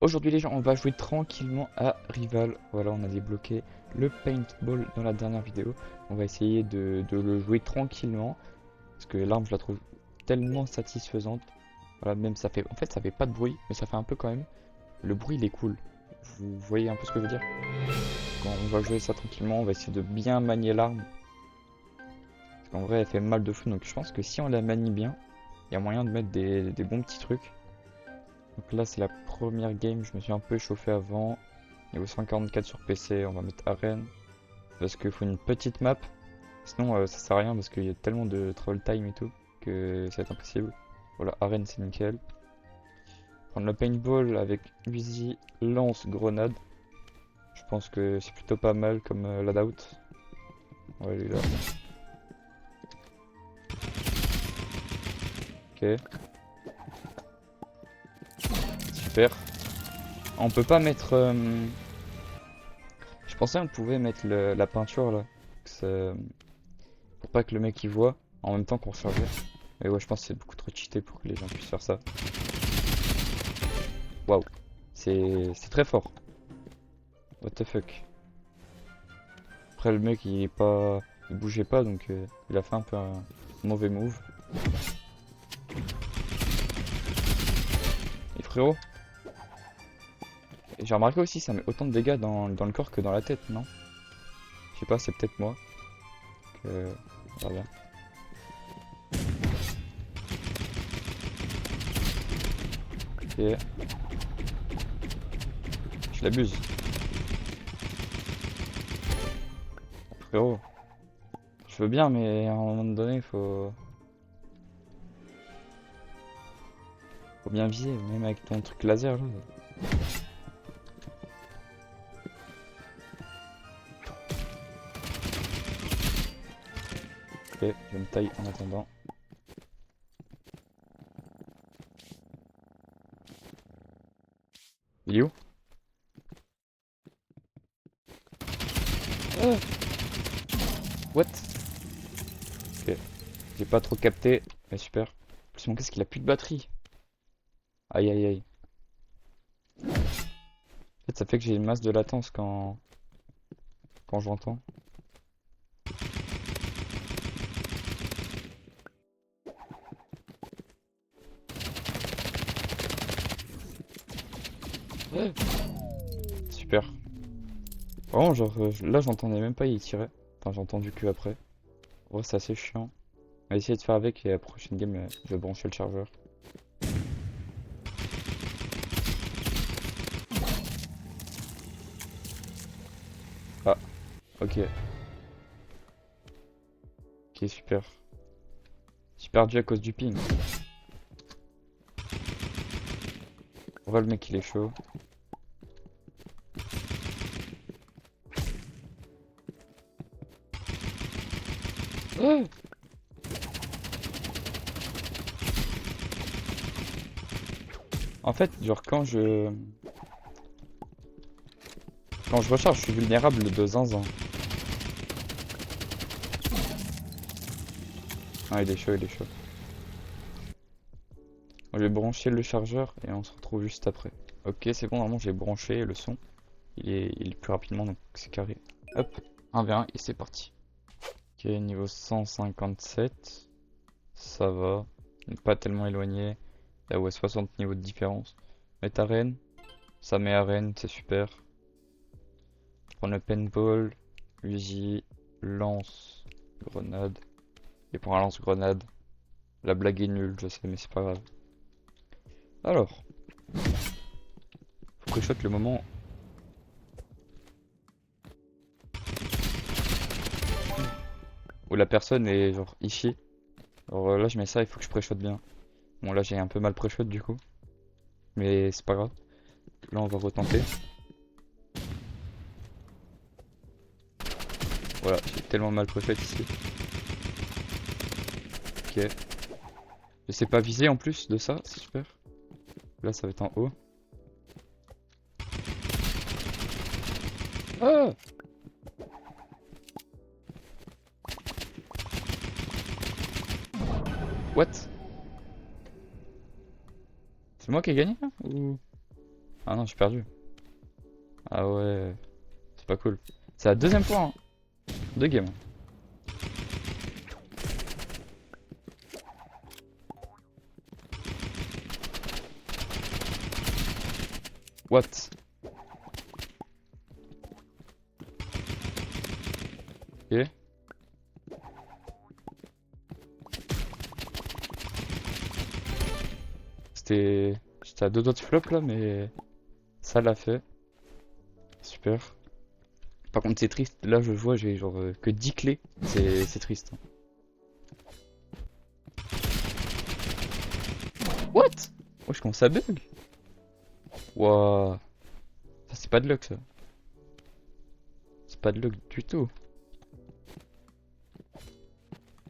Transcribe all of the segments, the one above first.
Aujourd'hui les gens, on va jouer tranquillement à Rival. Voilà, on a débloqué le paintball dans la dernière vidéo. On va essayer de le jouer tranquillement. Parce que l'arme, je la trouve tellement satisfaisante. Voilà, même ça fait... En fait, ça fait pas de bruit, mais ça fait un peu quand même. Le bruit, il est cool. Vous voyez un peu ce que je veux dire? Quand on va jouer ça tranquillement, on va essayer de bien manier l'arme. Parce qu'en vrai, elle fait mal de fou. Donc je pense que si on la manie bien, il y a moyen de mettre des bons petits trucs. Donc là, c'est la première game. Je me suis un peu échauffé avant. Niveau 144 sur PC, on va mettre arène. Parce qu'il faut une petite map. Sinon, ça sert à rien parce qu'il y a tellement de travel time et tout que ça va être impossible. Voilà, arène, c'est nickel. Prendre le paintball avec Uzi, lance, grenade. Je pense que c'est plutôt pas mal comme loadout. Ouais, lui là. Ok, super. On peut pas mettre. Je pensais qu'on pouvait mettre la peinture là. Pour pas que le mec y voit en même temps qu'on rechargeait. Mais ouais, je pense que c'est beaucoup trop cheaté pour que les gens puissent faire ça. Waouh, c'est très fort. What the fuck. Après, le mec il est pas. Il bougeait pas donc il a fait un peu un mauvais move. Et frérot, j'ai remarqué aussi, ça met autant de dégâts dans le corps que dans la tête, non? Je sais pas, c'est peut-être moi. Que... On verra bien. Ok, je l'abuse. Frérot, je veux bien, mais à un moment donné, faut bien viser, même avec ton truc laser là. Ok, je me taille en attendant. Il est où? What? Ok, j'ai pas trop capté, mais super. En plus, mon casque il a plus de batterie. Aïe aïe aïe. En fait, ça fait que j'ai une masse de latence quand j'entends. Super. Vraiment, genre, là, j'entendais même pas il tirait. Enfin, j'ai entendu que après. Ouais, c'est assez chiant. On va essayer de faire avec et la prochaine game, je vais brancher le chargeur. Ah, ok. Ok, super. J'ai perdu à cause du ping. On voit le mec, il est chaud. Ah. En fait, genre, quand je recharge, je suis vulnérable de zinzin. Ah, il est chaud, il est chaud. Je vais brancher le chargeur et on se retrouve juste après. Ok, c'est bon, normalement, j'ai branché le son. Il est plus rapidement, donc c'est carré. Hop, 1v1 et c'est parti. Ok, niveau 157. Ça va. On n'est pas tellement éloigné. Là, ouais, 60 niveaux de différence. Mettre arène. Ça met arène, c'est super. Prendre le paintball. Uzi. Lance. Grenade. Et pour un lance-grenade. La blague est nulle, je sais, mais c'est pas grave. Alors. Faut que je shot le moment où la personne est genre ici. Alors là, je mets ça, il faut que je pré-shot bien. Bon, là, j'ai un peu mal pré-shot du coup. Mais c'est pas grave. Là, on va retenter. Voilà, j'ai tellement mal pré-shot ici. Ok. Je sais pas viser en plus de ça, c'est super. Là, ça va être en haut. Ah! What? C'est moi qui ai gagné là ou... Ah non, j'ai perdu. Ah ouais, c'est pas cool. C'est la deuxième fois, hein. Deux games. What? Ok. J'étais à deux doigts de flop là, mais ça l'a fait. Super. Par contre, c'est triste. Là, je vois, j'ai genre que 10 clés. C'est triste, hein. What? Oh, je commence à bug. Waouh. Ça, c'est pas de luck, ça. C'est pas de luck du tout.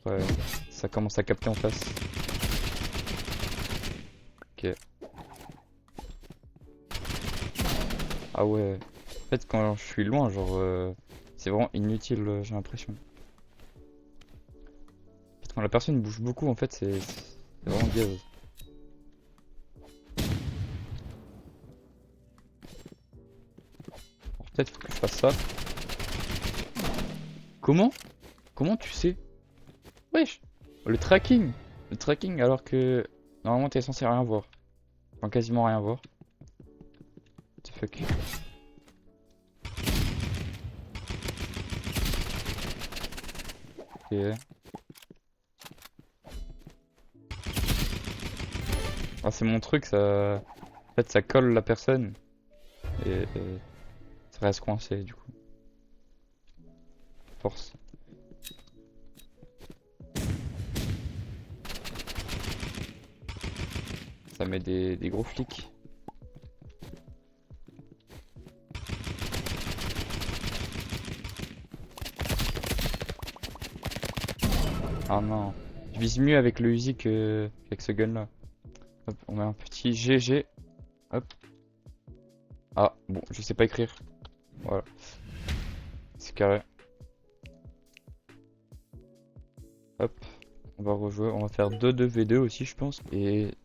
Ouais, ça commence à capter en face. Ok. Ah ouais. En fait, quand je suis loin, genre, c'est vraiment inutile, j'ai l'impression. En fait, quand la personne bouge beaucoup, en fait, c'est vraiment gaze. Alors, peut-être faut que je fasse ça. Comment? Comment tu sais? Wesh! Le tracking! Le tracking, alors que normalement, t'es censé rien voir. Enfin, quasiment rien voir. What the fuck? Ok. Ah, c'est mon truc, ça. En fait, ça colle la personne. Et ça reste coincé, du coup. Force. Ça met des gros flics. Ah non. Je vise mieux avec le Uzi qu'avec ce gun là. Hop, on met un petit GG. Hop. Ah, bon, je sais pas écrire. Voilà. C'est carré. Hop. On va rejouer. On va faire 2-2v2 aussi, je pense. Et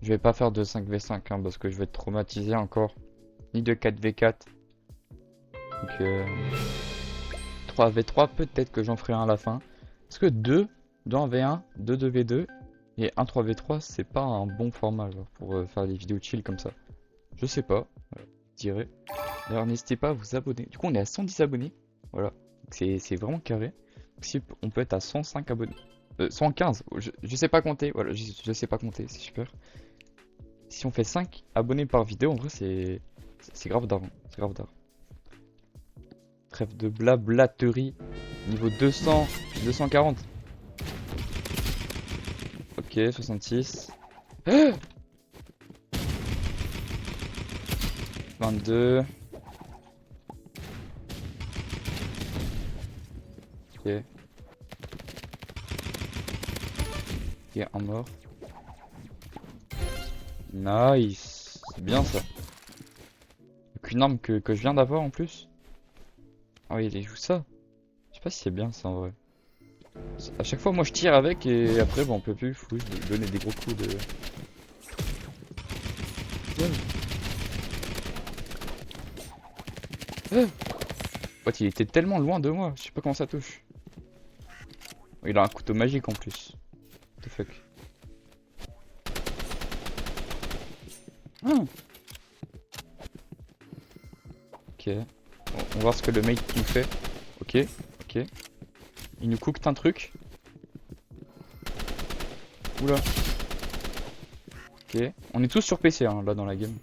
je vais pas faire de 5v5 hein, parce que je vais être traumatisé encore. Ni de 4v4. Donc 3v3, peut-être que j'en ferai un à la fin. Parce que 2 1v1, 2-2v2 et 1 3v3, c'est pas un bon format genre, pour faire des vidéos chill comme ça. Je sais pas, je dirais. D'ailleurs, n'hésitez pas à vous abonner. Du coup, on est à 110 abonnés. Voilà, c'est vraiment carré. Si on peut être à 105 abonnés. 115, je sais pas compter. Voilà, je sais pas compter, c'est super. Si on fait 5 abonnés par vidéo, en vrai, c'est grave d'argent. C'est grave d'argent. Trêve de blablaterie. Niveau 200, 240. Ok, 66. 22. Ok. Ok, un mort. Nice. C'est bien ça. Donc une arme que je viens d'avoir en plus. Ah oui, il joue ça. Je sais pas si c'est bien ça en vrai. À chaque fois, moi je tire avec et après, bon, on peut plus. Faut juste donner des gros coups de. What, il était tellement loin de moi. Je sais pas comment ça touche. Il a un couteau magique en plus. What the fuck. Ah. Ok. On va voir ce que le mate nous fait. Ok, ok. Il nous cooked un truc. Oula. Ok. On est tous sur PC hein, là dans la game.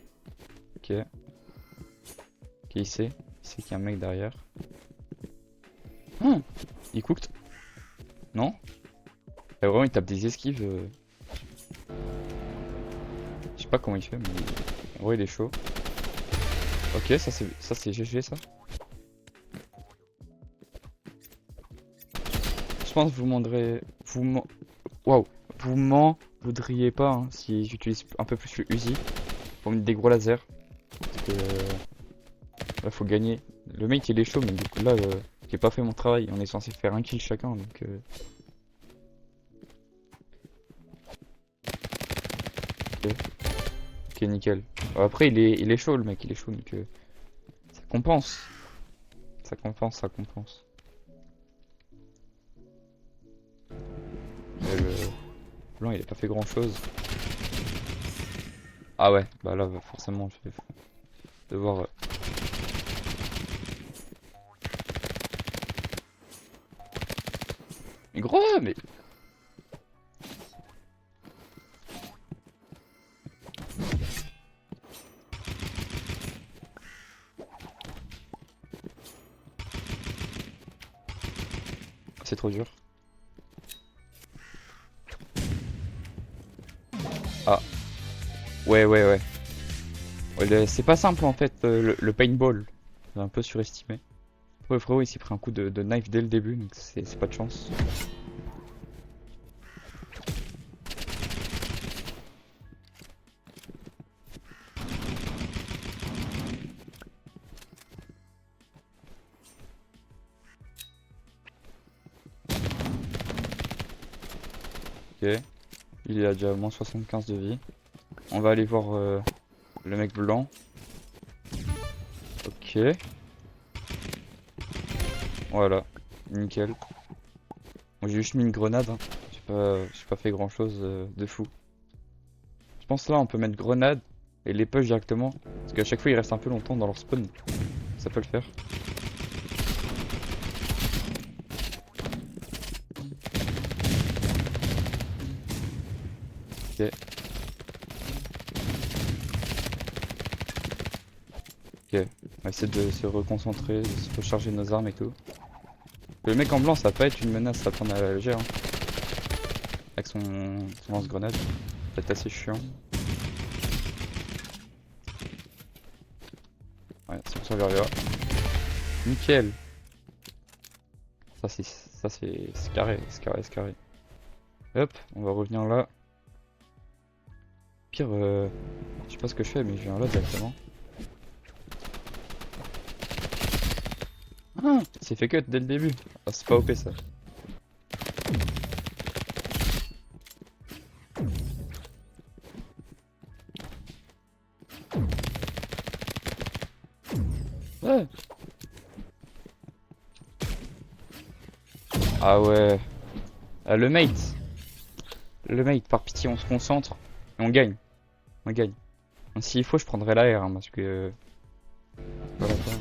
Ok. Ok, il sait. Il sait qu'il y a un mec derrière. Ah, il cooked. Non? Vraiment, il tape des esquives. Je sais pas comment il fait, mais en vrai, il est chaud. Ok, ça c'est GG ça. Je pense que vous demanderez. Waouh! Vous m'en voudriez pas hein, si j'utilise un peu plus le Uzi pour mettre des gros lasers. Parce que là, faut gagner. Le mec il est chaud, mais du coup là, j'ai pas fait mon travail. On est censé faire un kill chacun donc. Ok. Ok, nickel. Après, il est chaud, le mec, il est chaud, donc ça compense. Ça compense, ça compense. Et le blanc, il a pas fait grand chose. Ah ouais, bah là, forcément, je vais devoir. Mais gros, mais. C'est trop dur. Ah, ouais. Ouais, c'est pas simple en fait, le paintball. J'ai un peu surestimé. Ouais, frérot, il s'est pris un coup de knife dès le début, donc c'est pas de chance. Ok, il a déjà moins 75 de vie. On va aller voir le mec blanc. Ok, voilà, nickel. Moi j'ai juste mis une grenade, hein. J'ai pas fait grand chose de fou. Je pense là on peut mettre grenade et les push directement. Parce qu'à chaque fois ils restent un peu longtemps dans leur spawn. Ça peut le faire. Ok. Ok, on va essayer de se reconcentrer, de se recharger nos armes et tout. Le mec en blanc ça va pas être une menace, ça va prendre à la légère, hein. Avec son lance-grenade. Ça va être assez chiant. Ouais, si on survivra. Nickel. C'est carré, c'est carré, c'est carré. Hop, on va revenir là. Pire, je sais pas ce que je fais, mais je viens là directement. Ah, c'est fait cut dès le début. Ah, c'est pas OP ça. Ouais. Ah ouais. Ah, le mate. Le mate, par pitié, on se concentre. Et on gagne. On gagne. S'il faut, je prendrai l'AR, hein, parce que. Voilà, quoi.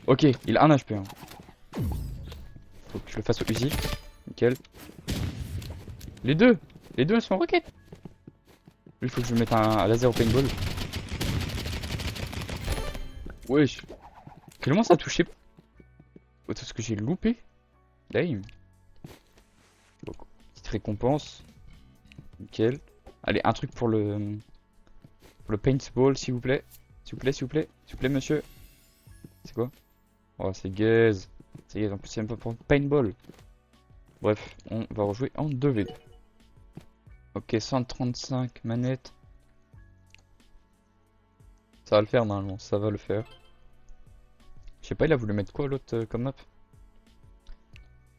Ok, il a un HP. Hein. Faut que je le fasse au Uzi. Nickel. Les deux. Les deux, elles sont en roquette. Il faut que je mette un laser au paintball. Wesh. Comment ça a touché? Oh, tout ce que j'ai loupé. Damn. Bon, petite récompense. Nickel. Allez, un truc pour le paintball, s'il vous plaît. S'il vous plaît, s'il vous plaît. S'il vous plaît, monsieur. C'est quoi? Oh, c'est gaze. C'est gaze. En plus, c'est même pas pour paintball. Bref, on va rejouer en 2v2. Ok, 135 manettes. Ça va le faire normalement, ça va le faire. Je sais pas, il a voulu mettre quoi l'autre comme map?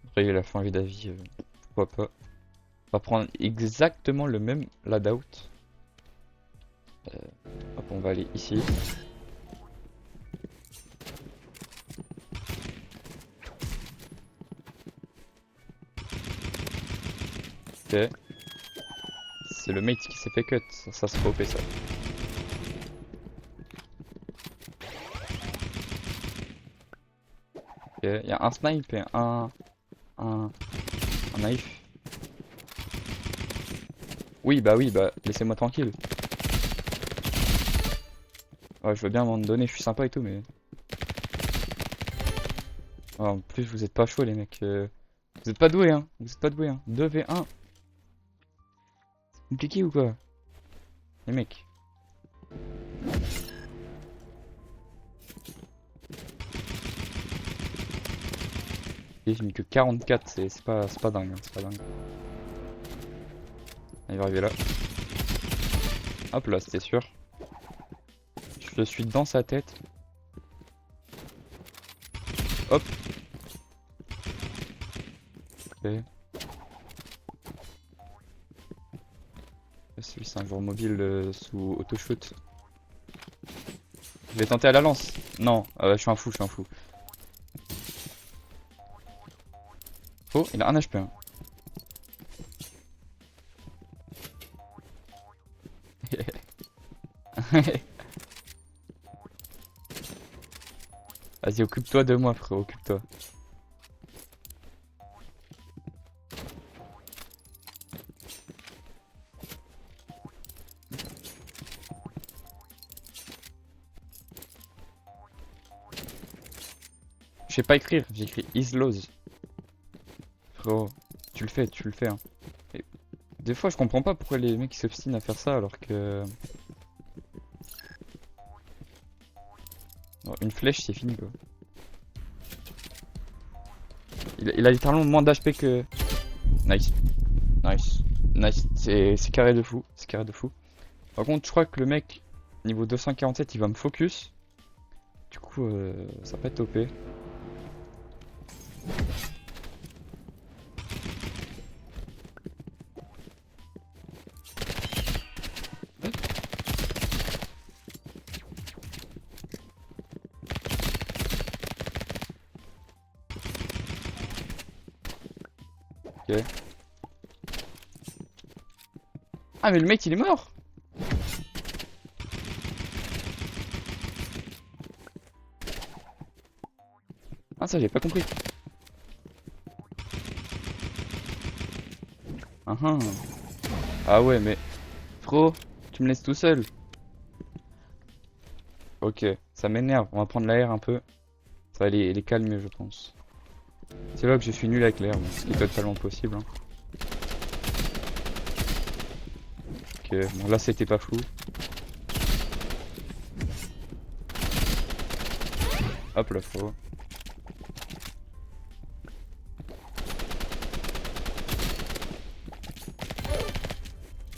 Après, il a changé d'avis, pourquoi pas. On va prendre exactement le même loadout. Hop, on va aller ici. Ok. C'est le mate qui s'est fait cut, ça se fait OP ça. Ok, il y a un snipe et un knife. Oui, bah laissez-moi tranquille. Ouais, je veux bien à un moment donné, je suis sympa et tout, mais. Oh, en plus, vous êtes pas chaud, les mecs. Vous êtes pas doués, hein. Vous êtes pas doués, hein. 2v1. C'est compliqué ou quoi? Les mecs. Et j'ai mis que 44, c'est pas dingue, hein, c'est pas dingue. Il va arriver là. Hop là, c'était sûr. Je suis dans sa tête. Hop. Ok. lance, un joueur mobile sous auto-shoot. Je vais tenter à la lance. Non, je suis un fou, je suis un fou. Oh, il a un HP. Hein. Vas-y, occupe-toi de moi, frérot, occupe-toi. Je sais pas écrire, j'écris Isloz. Frérot, tu le fais. Hein. Et des fois, je comprends pas pourquoi les mecs s'obstinent à faire ça alors que. Bon, une flèche, c'est fini quoi. Il a littéralement moins d'HP que. Nice. Nice. Nice. C'est carré de fou. C'est carré de fou. Par contre, je crois que le mec, niveau 247, il va me focus. Du coup, ça va pas être OP. Ok. Ah mais le mec il est mort. Ah ça j'ai pas compris. Ah ouais mais frérot, tu me laisses tout seul. Ok, ça m'énerve, on va prendre l'air un peu. Ça va les calmer je pense. C'est là que je suis nul avec l'air, ce qui est totalement possible. Hein. Ok, bon là c'était pas flou. Hop là faut.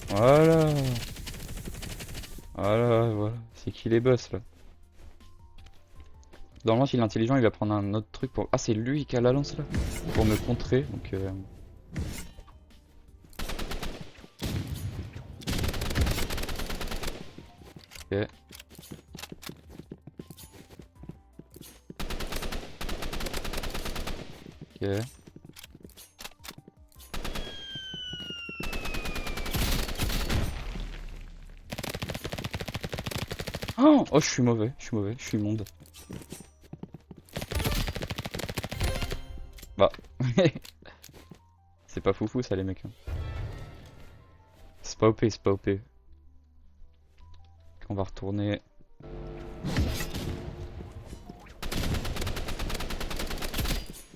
Voilà. Voilà. C'est qui les boss là? Normalement s'il est intelligent il va prendre un autre truc pour... Ah c'est lui qui a la lance là? Pour me contrer donc... Ok. Ok. Oh je suis mauvais, je suis immonde. Bah. C'est pas foufou ça les mecs. Hein. C'est pas OP, c'est pas OP. On va retourner.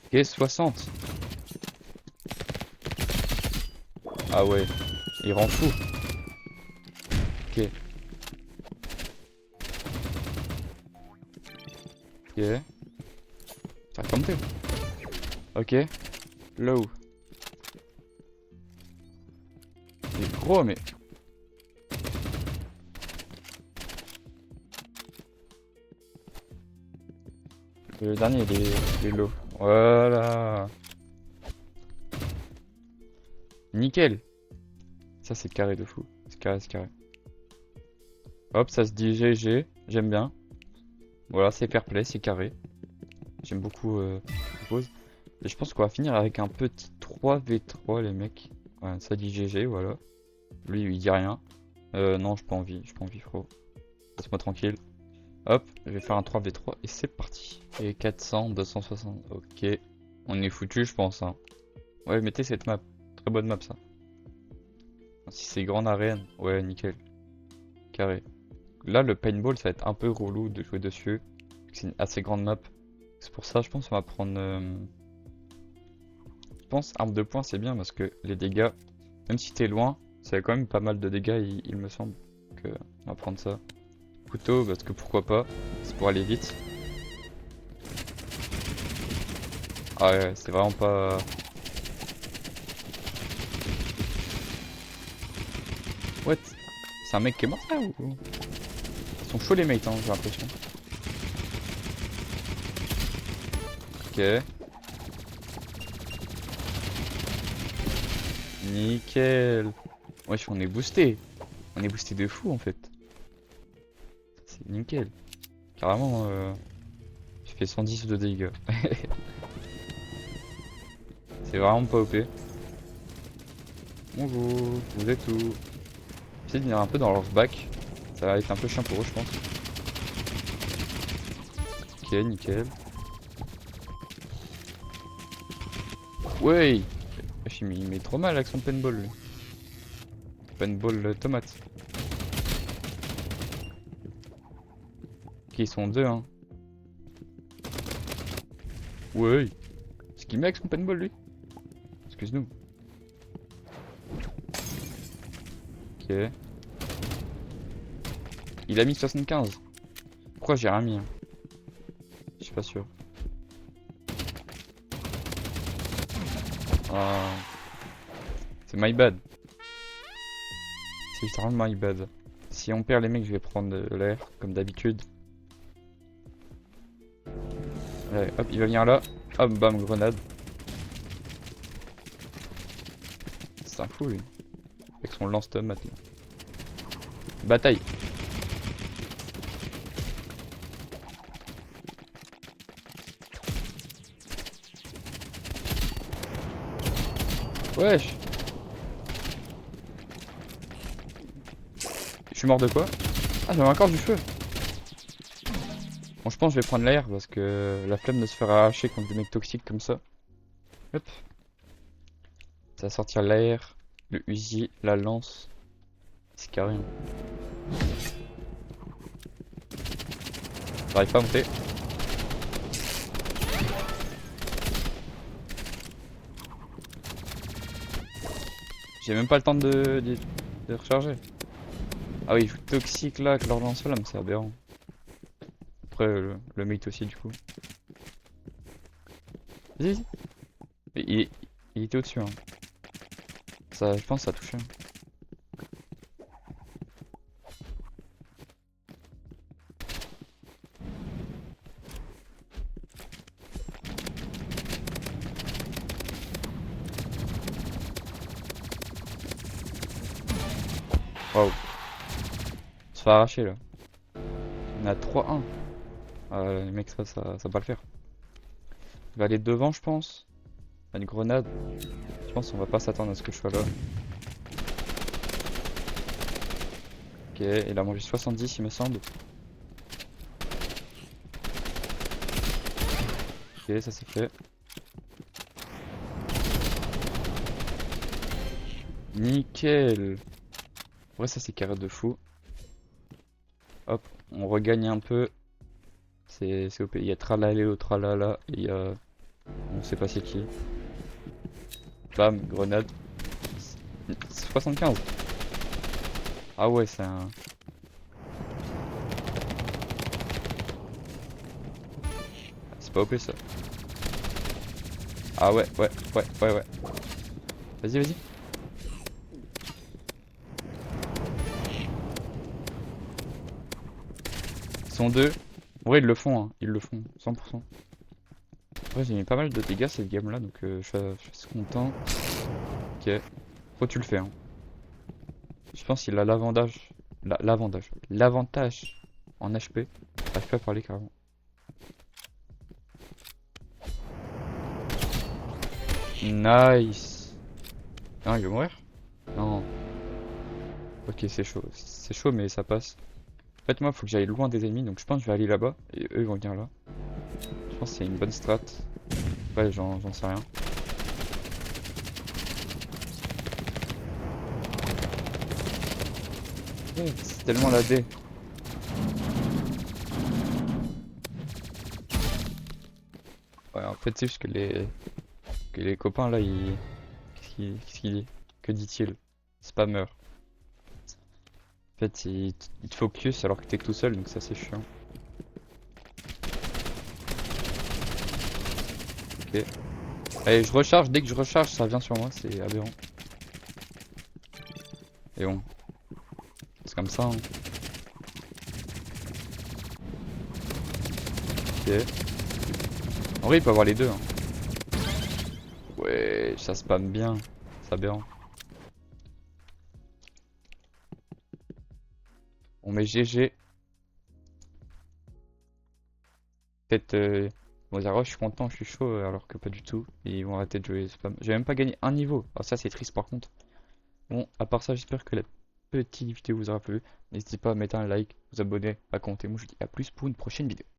Ok, 60. Ah ouais, il rend fou. Ok. Ok. Ça va compter. Ok. Low. Il est gros mais... Le dernier il est low. Voilà. Nickel. Ça c'est carré de fou. C'est carré, c'est carré. Hop, ça se dit GG. J'aime bien. Voilà, c'est fair play, c'est carré. J'aime beaucoup pose. Et je pense qu'on va finir avec un petit 3v3 les mecs. Ouais, ça dit GG, voilà. Lui il dit rien. Non, j'ai pas envie frérot. Laisse-moi tranquille. Hop, je vais faire un 3v3 et c'est parti. Et 400, 260, ok. On est foutu je pense. Hein. Ouais, mettez cette map. Très bonne map ça. Si c'est grande arène, ouais nickel. Carré. Là le paintball ça va être un peu relou de jouer dessus. C'est une assez grande map. C'est pour ça je pense qu'on va prendre... Je pense arme de poing c'est bien parce que les dégâts, même si t'es loin, ça a quand même pas mal de dégâts il me semble. Donc on va prendre ça. Couteau parce que pourquoi pas, c'est pour aller vite. Ah ouais, c'est vraiment pas... What? C'est un mec qui est mort là ou... Ils sont chauds les mates hein, j'ai l'impression. Ok. Nickel. Wesh on est boosté. On est boosté de fou en fait. C'est nickel. Carrément, je fais 110 de dégâts. C'est vraiment pas OP. Bonjour, vous êtes où? J'essaie de venir un peu dans leur bac. Ça va être un peu chiant pour eux, je pense. Ok, nickel. Ouais! Il met trop mal avec son paintball lui. Paintball tomate. Ok, ils sont deux, hein. Ouais! Ce qu'il met avec son paintball lui? Excuse-nous. Ok. Il a mis 75. Pourquoi j'ai rien mis hein? Je suis pas sûr. Ah. C'est my bad. C'est littéralement my bad. Si on perd les mecs, je vais prendre l'air, comme d'habitude. Allez, hop, il va venir là. Hop, bam, grenade. C'est un fou lui. Avec son lance-tom maintenant. Bataille. Wesh. Je suis mort de quoi? Ah, j'avais encore du feu. Bon, je pense que je vais prendre l'air parce que la flemme de se faire arracher contre des mecs toxiques comme ça. Hop. Ça va sortir l'air, le Uzi, la lance. C'est carré. J'arrive pas à monter. J'ai même pas le temps de recharger. Ah oui, toxique là avec leur lance-flamme, c'est aberrant. Après le mate aussi du coup. Vas-y, vas-y. Il était au-dessus hein. Ça, je pense que ça a touché. Waouh. On se fait arracher là. On est à 3-1. Ah, les mecs, ça va pas le faire. Il va aller devant, je pense. Il y a une grenade. Je pense qu'on va pas s'attendre à ce que je sois là. Ok, il a mangé 70, il me semble. Ok, ça c'est fait. Nickel. Ouais, ça c'est carré de fou. Hop, on regagne un peu. C'est OP. Il y a Tralalé Tralala. Et il y a. On sait pas c'est qui. Bam, grenade. 75. Ah ouais, c'est un. C'est pas OP ça. Ah ouais. Vas-y, vas-y. Ils sont deux. En vrai, ils le font, hein. Ils le font, 100%. Après, j'ai mis pas mal de dégâts cette game là, donc je suis content. Ok. Faut que tu le fais, hein. Je pense qu'il a l'avantage. L'avantage en HP. J'arrive pas à parler carrément. Nice. Non, il va mourir? Non. Ok, c'est chaud. C'est chaud, mais ça passe. En fait, moi, faut que j'aille loin des ennemis, donc je pense que je vais aller là-bas. Et eux, ils vont venir là. Je pense que c'est une bonne strat. Ouais, j'en sais rien. C'est tellement la D. Ouais, en fait, c'est juste que les copains là, ils. Qu'est-ce qu'il dit? Que dit-il? Spammer. En fait, il te focus alors que t'es tout seul, donc ça c'est chiant. Ok. Allez, je recharge, dès que je recharge, ça vient sur moi, c'est aberrant. Et bon. C'est comme ça, hein. Ok. En vrai, il peut avoir les deux, hein. Ouais, ça spam bien. C'est aberrant. On met GG. Peut-être. Bon, dire, oh, je suis content, je suis chaud, alors que pas du tout. Et ils vont arrêter de jouer spam. J'ai même pas gagné un niveau. Alors, ça, c'est triste par contre. Bon, à part ça, j'espère que la petite vidéo vous aura plu. N'hésitez pas à mettre un like, vous abonner, à commenter. Moi, je vous dis à plus pour une prochaine vidéo.